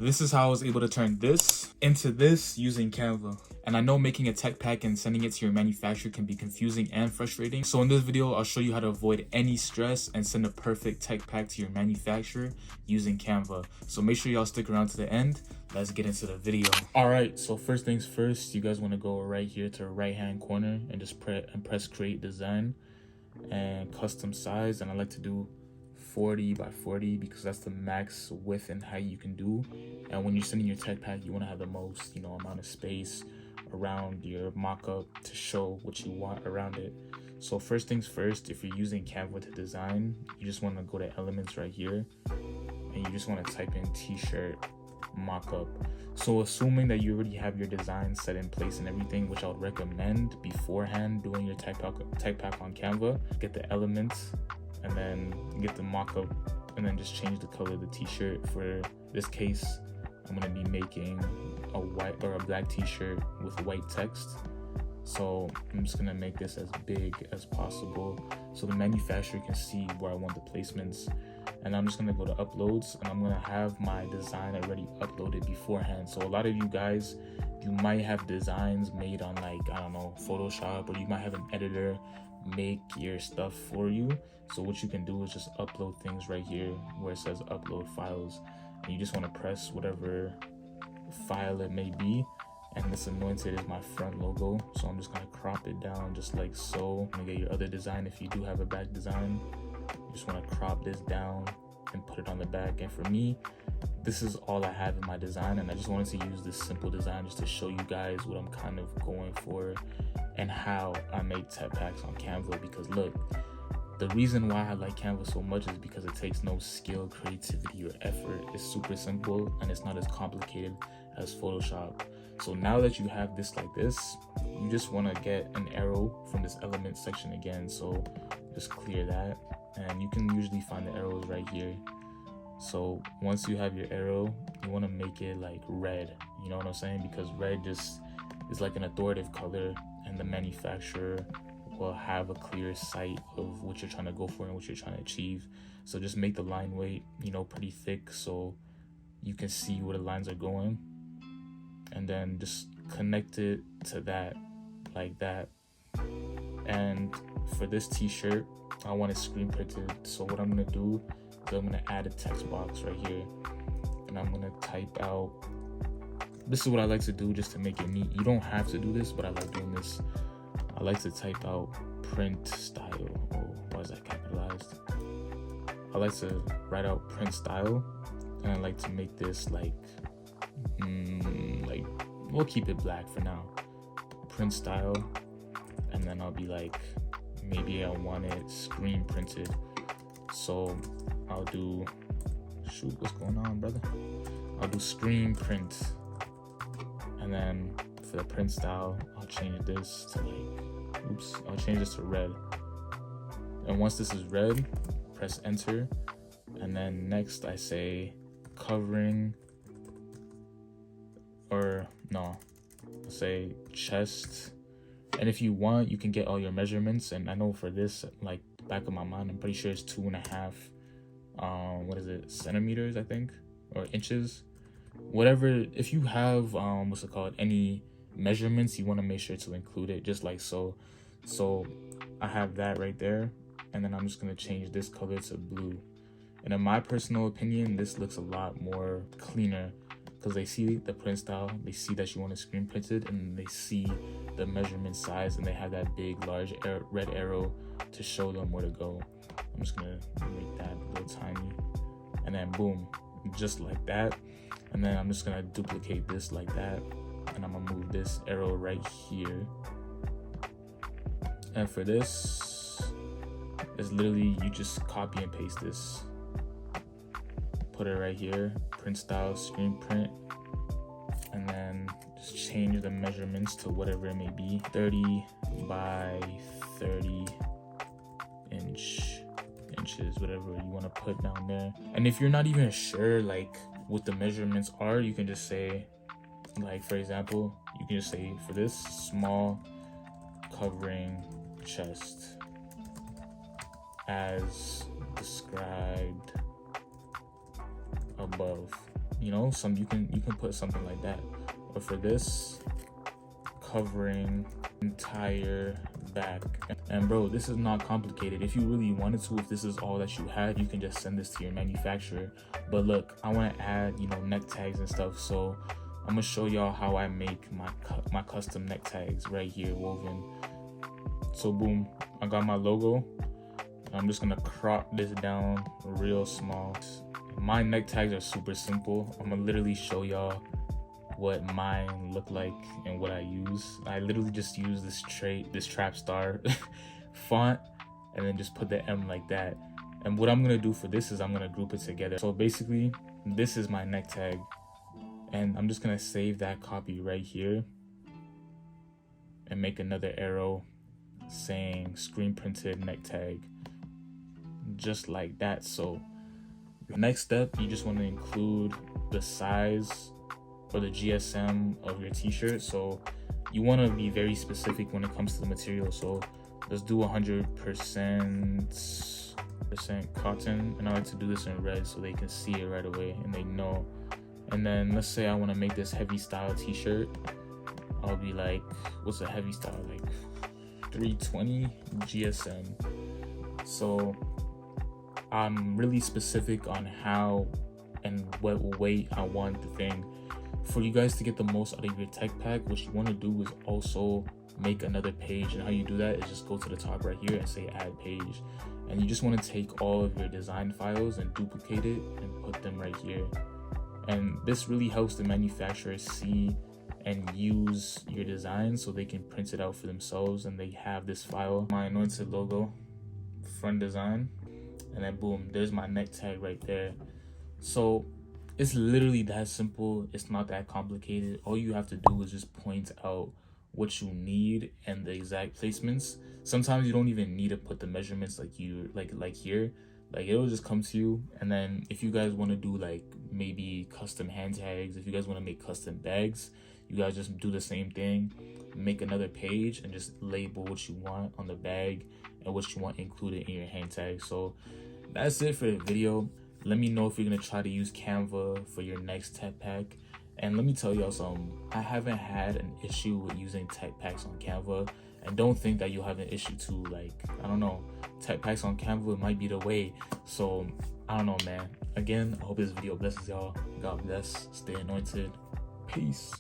This is how I was able to turn this into this using Canva. And I know making a tech pack and sending it to your manufacturer can be confusing and frustrating. So in this video, I'll show you how to avoid any stress and send a perfect tech pack to your manufacturer using Canva. So make sure y'all stick around to the end. Let's get into the video. All right, so first things first, you guys want to go right here to the right hand corner and just press create design and custom size. And I like to do 40 by 40 because that's the max width and height you can do. And when you're sending your tech pack, you want to have the most, amount of space around your mock-up to show what you want around it. So first things first, if you're using Canva to design, you just want to go to elements right here and you just want to type in t-shirt mock-up. So assuming that you already have your design set in place and everything, which I would recommend beforehand doing your tech pack on Canva, get the elements and then get the mock-up and then just change the color of the t-shirt. For this case, I'm going to be making a white or a black t-shirt with white text. So I'm just going to make this as big as possible so the manufacturer can see where I want the placements. And I'm just going to go to uploads and I'm going to have my design already uploaded beforehand. So a lot of you guys, you might have designs made on Photoshop, or you might have an editor make your stuff for you. So what you can do is just upload things right here where it says upload files, and you just want to press whatever file it may be. And this anointed is my front logo, so I'm just going to crop it down just like so. I'm going to get your other design. If you do have a back design, you just want to crop this down and put it on the back. And for me, this is all I have in my design, and I just wanted to use this simple design just to show you guys what I'm kind of going for and how I make tech packs on Canva. Because look, the reason why I like Canva so much is because it takes no skill, creativity, or effort. It's super simple and it's not as complicated as Photoshop. So now that you have this like this, you just want to get an arrow from this element section again. So just clear that, and you can usually find the arrows right here. So once you have your arrow, you want to make it like red, you know what I'm saying? Because red just is like an authoritative color, and the manufacturer will have a clear sight of what you're trying to go for and what you're trying to achieve. So just make the line weight, pretty thick so you can see where the lines are going, and then just connect it to that like that. And for this t-shirt, I want it screen printed. So what I'm gonna do is I'm gonna add a text box right here, and I'm gonna type out, this is what I like to do just to make it neat. You don't have to do this, but I like doing this. I like to type out print style. Oh, why is that capitalized? I like to write out print style, and I like to make this we'll keep it black for now. Print style, and then I'll be like, maybe I want it screen printed. So I'll do, shoot, what's going on, brother? I'll do screen print, and then for the print style, I'll change this to I'll change this to red. And once this is red, press enter, and then next I say covering, or no, I'll say chest. And if you want, you can get all your measurements. And I know for this, like back of my mind, I'm pretty sure it's 2.5 centimeters, I think, or inches, whatever. If you have any measurements, you want to make sure to include it, just like so. So I have that right there, and then I'm just going to change this color to blue. And in my personal opinion, this looks a lot more cleaner because they see the print style, they see that you want it screen printed, and they see the measurement size, and they have that big large red arrow to show them where to go. I'm just gonna make that a little tiny, and then boom, just like that. And then I'm just gonna duplicate this like that, and I'm gonna move this arrow right here. And for this, it's literally, you just copy and paste this, put it right here, print style, screen print, and then just change the measurements to whatever it may be, 30 by 30 inches, whatever you want to put down there. And if you're not even sure what the measurements are, you can just say, for example, you can just say for this, small covering chest as described above. you know, you can put something like that. But for this, covering entire back. And bro, this is not complicated. If you really wanted to, if this is all that you had, you can just send this to your manufacturer. But look, I want to add, you know, neck tags and stuff, so I'm gonna show y'all how I make my custom neck tags right here woven. So boom, I got my logo. I'm just gonna crop this down real small. My neck tags are super simple. I'm gonna literally show y'all what mine look like and what I use. I literally just use this trap star font, and then just put the M like that. And what I'm gonna do for this is I'm gonna group it together. So basically, this is my neck tag, and I'm just gonna save that copy right here and make another arrow saying screen printed neck tag, just like that. So the next step, you just want to include the size or the GSM of your t-shirt. So you want to be very specific when it comes to the material. So let's do 100% cotton, and I like to do this in red so they can see it right away and they know. And then let's say I want to make this heavy style t-shirt. I'll be like, what's a heavy style? Like 320 GSM. So I'm really specific on how and what weight I want the thing. For you guys to get the most out of your tech pack, what you want to do is also make another page. And how you do that is just go to the top right here and say add page. And you just want to take all of your design files and duplicate it and put them right here. And this really helps the manufacturer see and use your design so they can print it out for themselves and they have this file. My anointed logo, front design, and then boom, there's my neck tag right there. So it's literally that simple. It's not that complicated. All you have to do is just point out what you need and the exact placements. Sometimes you don't even need to put the measurements like here. Like it'll just come to you. And then if you guys want to do like maybe custom hand tags, if you guys want to make custom bags, you guys just do the same thing. Make another page and just label what you want on the bag and what you want included in your hand tag. So that's it for the video. Let me know if you're gonna try to use Canva for your next tech pack. And let me tell y'all something, I haven't had an issue with using tech packs on Canva, and don't think that you'll have an issue too. Like, I don't know, tech packs on Canva might be the way. So I don't know, man. Again, I hope this video blesses y'all. God bless, stay anointed, peace.